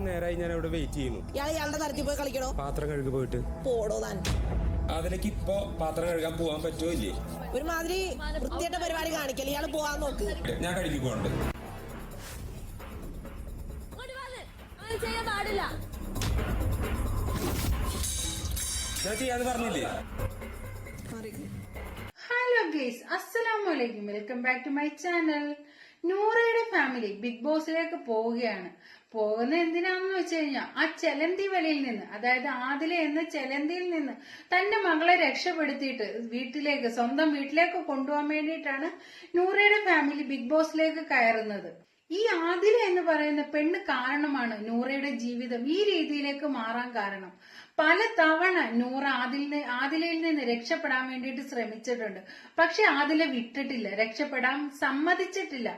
നേരമായി ഞാൻ ഇവിടെ വെയിറ്റ് ചെയ്യുന്നു. ഇയാളുടെ തരത്തിൽ പോയി കളിക്കണോ? പാത്രം കഴുകി പോയിട്ട് പോടോ താൻ. അതിലേക്ക് ഇപ്പൊ പാത്രം കഴുകാൻ പോവാൻ പറ്റുമോ ഇല്ലേ? ഒരുമാതിരി വൃത്തിയായിട്ട പരിപാടി കാണിക്കല്. ഇയാള് പോവാൻ നോക്ക്. ഞാൻ കഴുകിക്കോണ്ട്. ഞാൻ ചെയ്യാന്ന് പറഞ്ഞില്ലേ? ഹലോ ഗൈസ്, അസ്സലാമു അലൈക്കും. Welcome back to my channel. നൂറയുടെ ഫാമിലി ബിഗ് ബോസിലേക്ക് പോവുകയാണ്. പോകുന്ന എന്തിനാണെന്ന് വെച്ച് കഴിഞ്ഞാൽ ആ ചെലന്തി വലയിൽ നിന്ന്, അതായത് ആദില എന്ന ചെലന്തിയിൽ നിന്ന് തന്റെ മകളെ രക്ഷപ്പെടുത്തിയിട്ട് വീട്ടിലേക്ക്, സ്വന്തം വീട്ടിലേക്ക് കൊണ്ടുപോകാൻ വേണ്ടിയിട്ടാണ് നൂറയുടെ ഫാമിലി ബിഗ് ബോസിലേക്ക് കയറുന്നത്. ഈ ആദില എന്ന് പറയുന്ന പെണ്ണ് കാരണമാണ് നൂറയുടെ ജീവിതം ഈ രീതിയിലേക്ക് മാറാൻ കാരണം. പല തവണ നൂറ ആദിലയിൽ നിന്ന് രക്ഷപ്പെടാൻ വേണ്ടിയിട്ട് ശ്രമിച്ചിട്ടുണ്ട്. പക്ഷെ ആദില വിട്ടിട്ടില്ല, രക്ഷപ്പെടാൻ സമ്മതിച്ചിട്ടില്ല.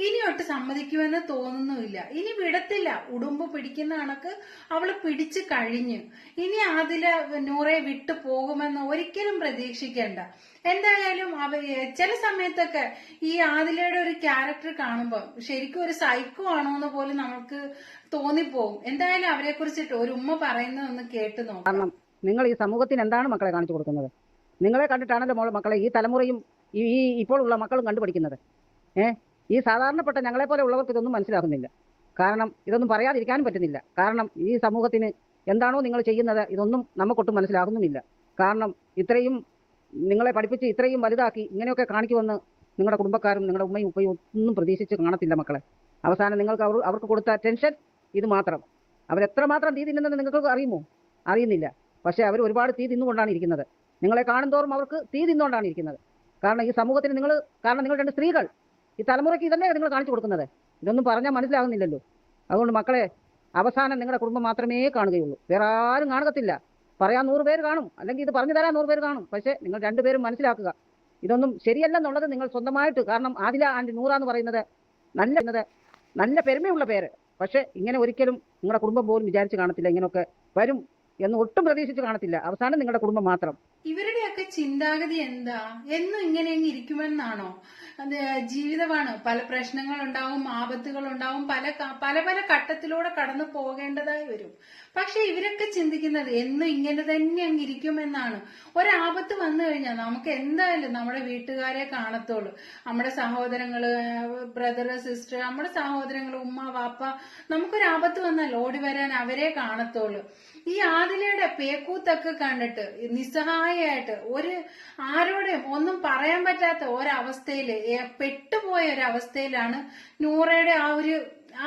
ഇനിയൊട്ട് സമ്മതിക്കുമെന്ന് തോന്നുന്നുമില്ല. ഇനി വിടത്തില്ല. ഉടുമ്പ് പിടിക്കുന്ന കണക്ക് അവള് പിടിച്ചു കഴിഞ്ഞു. ഇനി ആദില നൂറയെ വിട്ടു പോകുമെന്ന് ഒരിക്കലും പ്രതീക്ഷിക്കേണ്ട. എന്തായാലും ചില സമയത്തൊക്കെ ഈ ആദിലയുടെ ഒരു ക്യാരക്ടർ കാണുമ്പോൾ ശരിക്കും ഒരു സൈക്കോ ആണോ എന്ന് പോലും നമുക്ക് തോന്നിപ്പോവും. എന്തായാലും അവരെ കുറിച്ചിട്ട് ഒരു ഉമ്മ പറയുന്നതൊന്ന് കേട്ടു നോക്കാം. കാരണം നിങ്ങൾ ഈ സമൂഹത്തിന് എന്താണ് മക്കളെ കാണിച്ചു കൊടുക്കുന്നത്? നിങ്ങളെ കണ്ടിട്ടാണല്ലോ മക്കളെ ഈ തലമുറയും ഈ ഇപ്പോൾ ഉള്ള മക്കളും കണ്ടുപഠിക്കുന്നത്. ഈ സാധാരണപ്പെട്ട ഞങ്ങളെ പോലെ ഉള്ളവർക്ക് ഇതൊന്നും മനസ്സിലാകുന്നില്ല. കാരണം ഇതൊന്നും പറയാതിരിക്കാനും പറ്റുന്നില്ല. കാരണം ഈ സമൂഹത്തിന് എന്താണോ നിങ്ങൾ ചെയ്യുന്നത് ഇതൊന്നും നമുക്കൊട്ടും മനസ്സിലാകുന്നുമില്ല. കാരണം ഇത്രയും നിങ്ങളെ പഠിപ്പിച്ച് ഇത്രയും വലുതാക്കി ഇങ്ങനെയൊക്കെ കാണിക്കുമെന്ന് നിങ്ങളുടെ കുടുംബക്കാരും നിങ്ങളുടെ ഉമ്മയും ഉപ്പയും ഒന്നും പ്രതീക്ഷിച്ച് കാണത്തില്ല മക്കളെ. അവസാനം നിങ്ങൾക്ക് അവർക്ക് കൊടുത്ത ടെൻഷൻ ഇത് മാത്രം. അവരെത്രമാത്രം തീ തിന്നുന്നത് നിങ്ങൾക്ക് അറിയുന്നില്ല. പക്ഷേ അവർ ഒരുപാട് തീ തിന്നുകൊണ്ടാണ് ഇരിക്കുന്നത്. നിങ്ങളെ കാണുന്തോറും അവർക്ക് തീ തിന്നുകൊണ്ടാണ് ഇരിക്കുന്നത്. കാരണം ഈ സമൂഹത്തിന് നിങ്ങൾ രണ്ട് സ്ത്രീകൾ ഈ തലമുറയ്ക്ക് ഇതല്ലേ നിങ്ങൾ കാണിച്ചു കൊടുക്കുന്നത്. ഇതൊന്നും പറഞ്ഞാൽ മനസ്സിലാകുന്നില്ലല്ലോ. അതുകൊണ്ട് മക്കളെ, അവസാനം നിങ്ങളുടെ കുടുംബം മാത്രമേ കാണുകയുള്ളൂ. വേറെ ആരും കാണത്തില്ല. പറയാൻ 100 പേര് കാണും, അല്ലെങ്കിൽ ഇത് പറഞ്ഞു തരാൻ 100 പേര് കാണും. പക്ഷേ നിങ്ങൾ രണ്ടുപേരും മനസ്സിലാക്കുക, ഇതൊന്നും ശരിയല്ലെന്നുള്ളത് നിങ്ങൾ സ്വന്തമായിട്ട്. കാരണം ആദില ആൻഡ് നൂറ എന്ന് പറയുന്നത് നല്ല പെരുമയുള്ള പേര്. പക്ഷെ ഇങ്ങനെ ഒരിക്കലും നിങ്ങളുടെ കുടുംബം പോലും വിചാരിച്ച് കാണത്തില്ല ഇങ്ങനെയൊക്കെ വരും എന്ന് ഒട്ടും പ്രതീക്ഷിച്ച് കാണത്തില്ല. അവസാനം നിങ്ങളുടെ കുടുംബം മാത്രം. ഇവരുടെയൊക്കെ ചിന്താഗതി എന്താ? എന്നും ഇങ്ങനെ ഇരിക്കുമെന്നാണോ? ജീവിതമാണ്, പല പ്രശ്നങ്ങൾ ഉണ്ടാവും, ആപത്തുകൾ ഉണ്ടാവും, പല ഘട്ടത്തിലൂടെ കടന്നു പോകേണ്ടതായി വരും. പക്ഷെ ഇവരൊക്കെ ചിന്തിക്കുന്നത് എന്നും ഇങ്ങനെ തന്നെ ഇരിക്കുമെന്നാണ്. ഒരാപത്ത് വന്നു കഴിഞ്ഞാൽ നമുക്ക് എന്തായാലും നമ്മുടെ വീട്ടുകാരെ കാണത്തുള്ളൂ. നമ്മുടെ സഹോദരങ്ങള്, ബ്രദർ, സിസ്റ്റർ, നമ്മുടെ സഹോദരങ്ങൾ, ഉമ്മ, വാപ്പ, നമുക്കൊരാപത്ത് വന്നാൽ ഓടി വരാൻ അവരെ കാണത്തുള്ളൂ. ഈ ആദിലയുടെ പേക്കൂത്തൊക്കെ കണ്ടിട്ട് നിസ്സഹായായിട്ട് ആരോടും ഒന്നും പറയാൻ പറ്റാത്ത ഒരവസ്ഥയില് പെട്ടുപോയ ഒരവസ്ഥയിലാണ് നൂറയുടെ ആ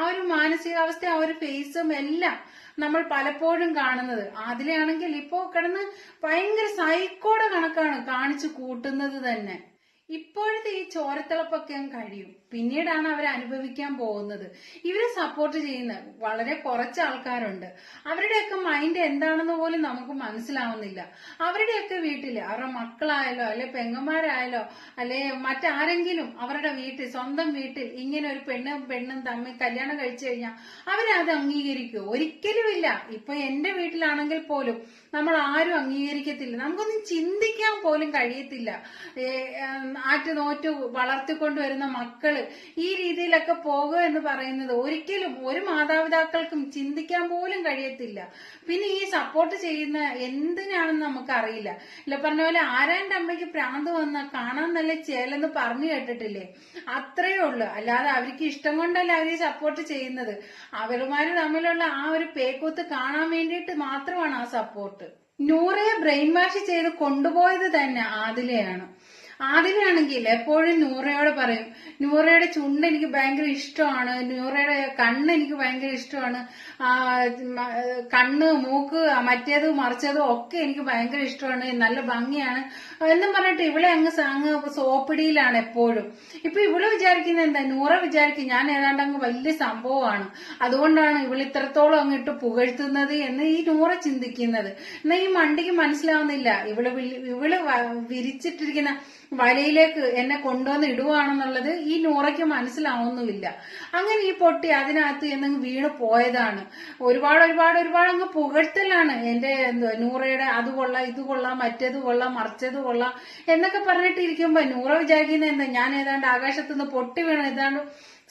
ഒരു മാനസികാവസ്ഥ, ആ ഒരു ഫേസും എല്ലാം നമ്മൾ പലപ്പോഴും കാണുന്നത്. ആദിലയാണെങ്കിൽ ഇപ്പോ കിടന്ന് ഭയങ്കര സൈക്കോടെ കണക്കാണ് കാണിച്ചു കൂട്ടുന്നത് തന്നെ. ഇപ്പോഴത്തെ ഈ ചോരത്തിളപ്പൊക്കെ കഴിയും, പിന്നീടാണ് അവർ അനുഭവിക്കാൻ പോകുന്നത്. ഇവരെ സപ്പോർട്ട് ചെയ്യുന്ന വളരെ കുറച്ച് ആൾക്കാരുണ്ട്. അവരുടെയൊക്കെ മൈൻഡ് എന്താണെന്ന് പോലും നമുക്ക് മനസ്സിലാവുന്നില്ല. അവരുടെയൊക്കെ വീട്ടില് അവരുടെ മക്കളായാലോ അല്ലെ പെങ്ങന്മാരായാലോ അല്ലെ മറ്റാരെങ്കിലും അവരുടെ വീട്ടിൽ, സ്വന്തം വീട്ടിൽ ഇങ്ങനെ ഒരു പെണ്ണും തമ്മിൽ കല്യാണം കഴിച്ചു കഴിഞ്ഞാൽ അവരത് അംഗീകരിക്കുമോ? ഒരിക്കലുമില്ല. ഇപ്പൊ എന്റെ വീട്ടിലാണെങ്കിൽ പോലും നമ്മൾ ആരും അംഗീകരിക്കത്തില്ല. നമുക്കൊന്നും ചിന്തിക്കാൻ പോലും കഴിയത്തില്ല. ആറ്റ് നോറ്റ് വളർത്തിക്കൊണ്ടുവരുന്ന മക്കള് ഈ രീതിയിലൊക്കെ പോകുക എന്ന് പറയുന്നത് ഒരിക്കലും ഒരു മാതാപിതാക്കൾക്കും ചിന്തിക്കാൻ പോലും കഴിയത്തില്ല. പിന്നെ ഈ സപ്പോർട്ട് ചെയ്യുന്ന എന്തിനാണെന്ന് നമുക്കറിയില്ല. ഇല്ല പറഞ്ഞ പോലെ ആരാന്റെ അമ്മയ്ക്ക് പ്രാന്ത് വന്ന കാണാൻ നല്ല ചേലെന്ന് പറഞ്ഞു കേട്ടിട്ടില്ലേ? അത്രയേ ഉള്ളു. അല്ലാതെ അവർക്ക് ഇഷ്ടം കൊണ്ടല്ല അവര് സപ്പോർട്ട് ചെയ്യുന്നത്. അവരുമാര് തമ്മിലുള്ള ആ ഒരു പേക്കൂത്ത് കാണാൻ വേണ്ടിയിട്ട് മാത്രമാണ് ആ സപ്പോർട്ട്. നൂറയെ ബ്രെയിൻ വാഷ് ചെയ്ത് കൊണ്ടുപോയത് തന്നെ ആദിലയാണ്. ആദിലയാണെങ്കിൽ എപ്പോഴും നൂറയോട് പറയും, നൂറയുടെ ചുണ്ട് എനിക്ക് ഭയങ്കര ഇഷ്ടമാണ്, നൂറയുടെ കണ്ണ് എനിക്ക് ഭയങ്കര ഇഷ്ടമാണ്, കണ്ണ്, മൂക്ക്, മറ്റേതും മറിച്ചതും ഒക്കെ എനിക്ക് ഭയങ്കര ഇഷ്ടമാണ്, നല്ല ഭംഗിയാണ് എന്നും പറഞ്ഞിട്ട് ഇവളെ അങ്ങ് സോപ്പിടിയിലാണ് എപ്പോഴും. ഇപ്പൊ ഇവള് വിചാരിക്കുന്നത് എന്താ? നൂറ വിചാരിക്കും ഞാൻ ഏതാണ്ട് അങ്ങ് വലിയ സംഭവമാണ്, അതുകൊണ്ടാണ് ഇവള് ഇത്രത്തോളം അങ്ങിട്ട് പുകഴ്ത്തുന്നത് എന്ന് ഈ നൂറ ചിന്തിക്കുന്നത്. എന്നാ ഈ മണ്ടിക്ക് മനസ്സിലാവുന്നില്ല, ഇവള് വിരിച്ചിട്ടിരിക്കുന്ന വലയിലേക്ക് എന്നെ കൊണ്ടുവന്ന് ഇടുവാണെന്നുള്ളത് ഈ നൂറയ്ക്ക് മനസ്സിലാവുന്നുമില്ല. അങ്ങനെ ഈ പൊട്ടി അതിനകത്ത് എന്നങ്ങ് വീണ് പോയതാണ്. ഒരുപാട് അങ്ങ് പുകഴ്ത്തലാണ് എന്റെ നൂറയുടെ. അത് കൊള്ളാം, ഇത് കൊള്ളാം, മറ്റേത് കൊള്ളാം, മറിച്ചത് കൊള്ളാം എന്നൊക്കെ പറഞ്ഞിട്ടിരിക്കുമ്പോ നൂറ വിചാരിക്കുന്ന എന്താ? ഞാൻ ഏതാണ്ട് ആകാശത്തുനിന്ന് പൊട്ടി വീണ ഏതാണ്ട്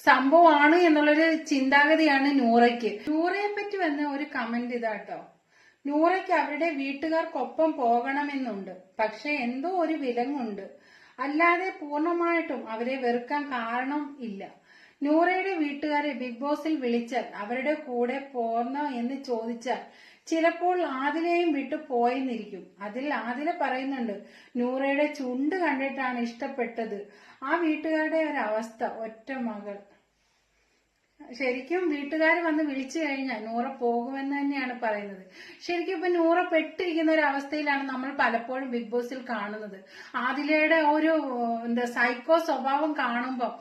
സംഭവമാണ് എന്നുള്ളൊരു ചിന്താഗതിയാണ് നൂറയ്ക്ക്. നൂറയെ പറ്റി വന്ന ഒരു കമന്റ് ഇതാട്ടോ. നൂറയ്ക്ക് അവരുടെ വീട്ടുകാർക്കൊപ്പം പോകണമെന്നുണ്ട്, പക്ഷെ എന്തോ ഒരു വിലങ്ങുണ്ട്, അല്ലാതെ പൂർണ്ണമായിട്ടും അവരെ വെറുക്കാൻ കാരണം ഇല്ല. നൂറയുടെ വീട്ടുകാരെ ബിഗ് ബോസിൽ വിളിച്ചാൽ അവരുടെ കൂടെ പോർന്നോ എന്ന് ചോദിച്ചാൽ ചിലപ്പോൾ ആദിലയും വിട്ടു പോയെന്നിരിക്കും. അതിൽ ആദില പറയുന്നുണ്ട് നൂറയുടെ ചുണ്ട് കണ്ടിട്ടാണ് ഇഷ്ടപ്പെട്ടത്. ആ വീട്ടുകാരുടെ ഒരവസ്ഥ, ഒറ്റ മകൾ. ശരിക്കും വീട്ടുകാർ വന്ന് വിളിച്ചു കഴിഞ്ഞാൽ നൂറ പോകുമെന്ന് തന്നെയാണ് പറയുന്നത്. ശരിക്കും ഇപ്പൊ നൂറ പെട്ടിരിക്കുന്ന ഒരു അവസ്ഥയിലാണ് നമ്മൾ പലപ്പോഴും ബിഗ് ബോസിൽ കാണുന്നത്. ആദിലയുടെ ഒരു സൈക്കോ സ്വഭാവം കാണുമ്പോൾ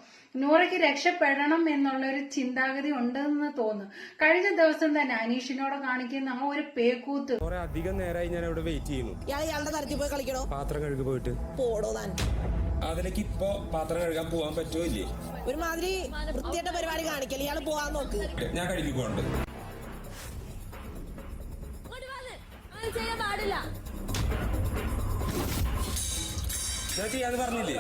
നൂറയ്ക്ക് രക്ഷപ്പെടണം എന്നുള്ള ഒരു ചിന്താഗതി ഉണ്ടെന്ന് തോന്നുന്നു. കഴിഞ്ഞ ദിവസം തന്നെ അനീഷിനോട് കാണിക്കുന്ന ആ ഒരു പേക്കൂത്ത്. കുറെ അധികം നേരമായി ഞാൻ അവിടെ വെയിറ്റ് ചെയ്യുന്നു. ഇയാളുടെ തരത്തിൽ പോയി കളിക്കണോ? പാത്രം കഴുകി പോയിട്ട് പോടോ താൻ. അതിലേക്ക് ഇപ്പൊ പാത്രം കഴുകാൻ പോവാൻ പറ്റുമോ ഇല്ലേ? ഒരുമാതിരി വൃത്തിയായിട്ട പരിപാടി കാണിക്കല്. ഇയാള് പോവാൻ നോക്ക്. ഞാൻ കഴുകിക്കൊണ്ട് ഞാൻ ചെയ്യാന്ന് പറഞ്ഞില്ലേ?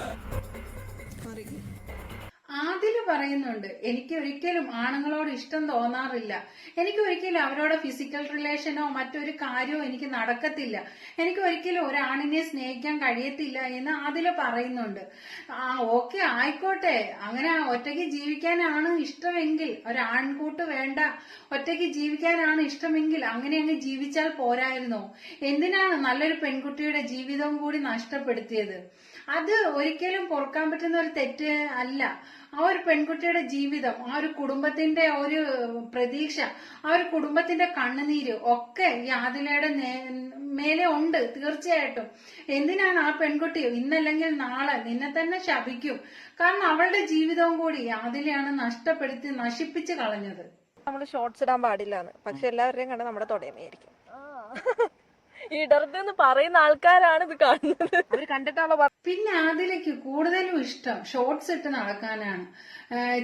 ആദില് പറയുന്നുണ്ട് എനിക്ക് ഒരിക്കലും ആണുങ്ങളോട് ഇഷ്ടം തോന്നാറില്ല, എനിക്ക് ഒരിക്കലും അവരോട് ഫിസിക്കൽ റിലേഷനോ മറ്റൊരു കാര്യമോ എനിക്ക് നടക്കത്തില്ല, എനിക്ക് ഒരിക്കലും ഒരാണിനെ സ്നേഹിക്കാൻ കഴിയത്തില്ല എന്ന് ആദില് പറയുന്നുണ്ട്. ഓക്കെ ആയിക്കോട്ടെ, അങ്ങനെ ഒറ്റയ്ക്ക് ജീവിക്കാനാണ് ഇഷ്ടമെങ്കിൽ, ഒരാൺകൂട്ട് വേണ്ട, ഒറ്റയ്ക്ക് ജീവിക്കാനാണ് ഇഷ്ടമെങ്കിൽ അങ്ങനെ അങ്ങ് ജീവിച്ചാൽ പോരായിരുന്നോ? എന്തിനാണ് നല്ലൊരു പെൺകുട്ടിയുടെ ജീവിതവും കൂടി നഷ്ടപ്പെടുത്തിയത്? അത് ഒരിക്കലും പൊറുക്കാൻ പറ്റുന്ന ഒരു തെറ്റ് അല്ല. ആ ഒരു പെൺകുട്ടിയുടെ ജീവിതം, ആ ഒരു കുടുംബത്തിന്റെ ഒരു പ്രതീക്ഷ, ആ ഒരു കുടുംബത്തിന്റെ കണ്ണുനീര് ഒക്കെ ഈ ആദിലയുടെ മേലെ ഉണ്ട് തീർച്ചയായിട്ടും. എന്തിനാണ് ആ പെൺകുട്ടി ഇന്നല്ലെങ്കിൽ നാളെ നിന്നെ തന്നെ ശപിക്കും. കാരണം അവളുടെ ജീവിതവും കൂടി ആദിലയാണ് നശിപ്പിച്ച് കളഞ്ഞത്. നമ്മള് ഷോർട്സ് ഇടാൻ പാടില്ലാന്ന്, പക്ഷെ എല്ലാവരുടെയും കണ്ട നമ്മുടെ തുടങ്ങിയായിരിക്കും. ഇടർന്ന് പറയുന്ന ആൾക്കാരാണ് ഇത് കാണുന്നത്. അവര് കണ്ടിട്ടുള്ള പിന്നെ ആദിലയ്ക്ക് കൂടുതലും ഇഷ്ടം ഷോർട്സ് ഇട്ട് നടക്കാനാണ്.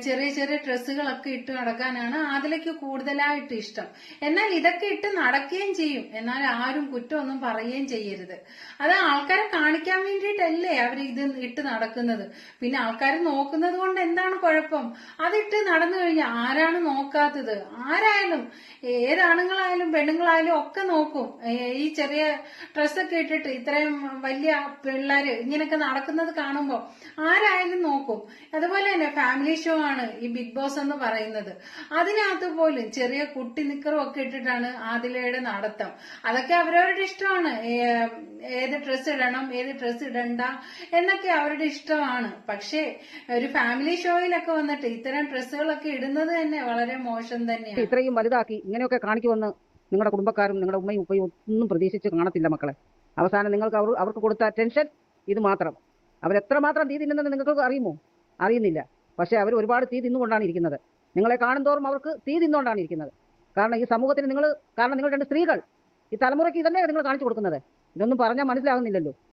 ചെറിയ ചെറിയ ഡ്രസ്സുകളൊക്കെ ഇട്ട് നടക്കാനാണ് ആദിലയ്ക്ക് കൂടുതലായിട്ട് ഇഷ്ടം. എന്നാൽ ഇതൊക്കെ ഇട്ട് നടക്കുകയും ചെയ്യും, എന്നാൽ ആരും കുറ്റമൊന്നും പറയുകയും ചെയ്യരുത്. അത് ആൾക്കാരെ കാണിക്കാൻ വേണ്ടിയിട്ടല്ലേ അവർ ഇത് ഇട്ട് നടക്കുന്നത്. പിന്നെ ആൾക്കാർ നോക്കുന്നത് കൊണ്ട് എന്താണ് കുഴപ്പം? അതിട്ട് നടന്നു കഴിഞ്ഞാൽ ആരാണ് നോക്കാത്തത്? ആരായാലും, ഏതാണുങ്ങളായാലും പെണ്ണുങ്ങളായാലും ഒക്കെ നോക്കും. ഈ ചെറിയ ഡ്രസ്സൊക്കെ ഇട്ടിട്ട് ഇത്രയും വലിയ പിള്ളേര് ഇങ്ങനെയൊക്കെ നടക്കുന്നത് കാണുമ്പോൾ ആരായാലും നോക്കും. അതുപോലെ തന്നെ ഫാമിലി ഷോ ആണ് ഈ ബിഗ് ബോസ് എന്ന് പറയുന്നത്. അതിനകത്ത് പോലും ചെറിയ കുട്ടി നിക്കറും ഒക്കെ ഇട്ടിട്ടാണ് ആദിലയുടെ നടത്തം. അതൊക്കെ അവരവരുടെ ഇഷ്ടമാണ്. ഏത് ഡ്രസ്സ് ഇടണം, ഏത് ഡ്രസ്സ് ഇടണ്ട എന്നൊക്കെ അവരുടെ ഇഷ്ടമാണ്. പക്ഷേ ഒരു ഫാമിലി ഷോയിലൊക്കെ വന്നിട്ട് ഇത്തരം ഡ്രസ്സുകളൊക്കെ ഇടുന്നത് തന്നെ വളരെ മോശം തന്നെയാണ്. ഇത്രയും വലുതാക്കി ഇങ്ങനെയൊക്കെ കാണിക്കുമെന്ന് നിങ്ങളുടെ കുടുംബക്കാരും നിങ്ങളുടെ ഉമ്മയും ഉപ്പയും ഒന്നും പ്രതീക്ഷിച്ച് കാണത്തില്ല മക്കളെ. അവസാനം നിങ്ങൾക്ക് അവർക്ക് കൊടുത്ത ടെൻഷൻ ഇത് മാത്രം. അവരെത്രമാത്രം തീ തിന്നുന്നത് നിങ്ങൾക്ക് അറിയുമോ? അറിയുന്നില്ല. പക്ഷെ അവർ ഒരുപാട് തീ തിന്നുകൊണ്ടാണ് ഇരിക്കുന്നത്. നിങ്ങളെ കാണുന്തോറും അവർക്ക് തീ തിന്നുകൊണ്ടാണ് ഇരിക്കുന്നത്. കാരണം ഈ സമൂഹത്തിന് നിങ്ങൾ 2 സ്ത്രീകൾ, ഈ തലമുറയ്ക്ക് ഇതല്ലേ നിങ്ങൾ കാണിച്ചു കൊടുക്കുന്നത്? ഇതൊന്നും പറഞ്ഞാൽ മനസ്സിലാകുന്നില്ലല്ലോ.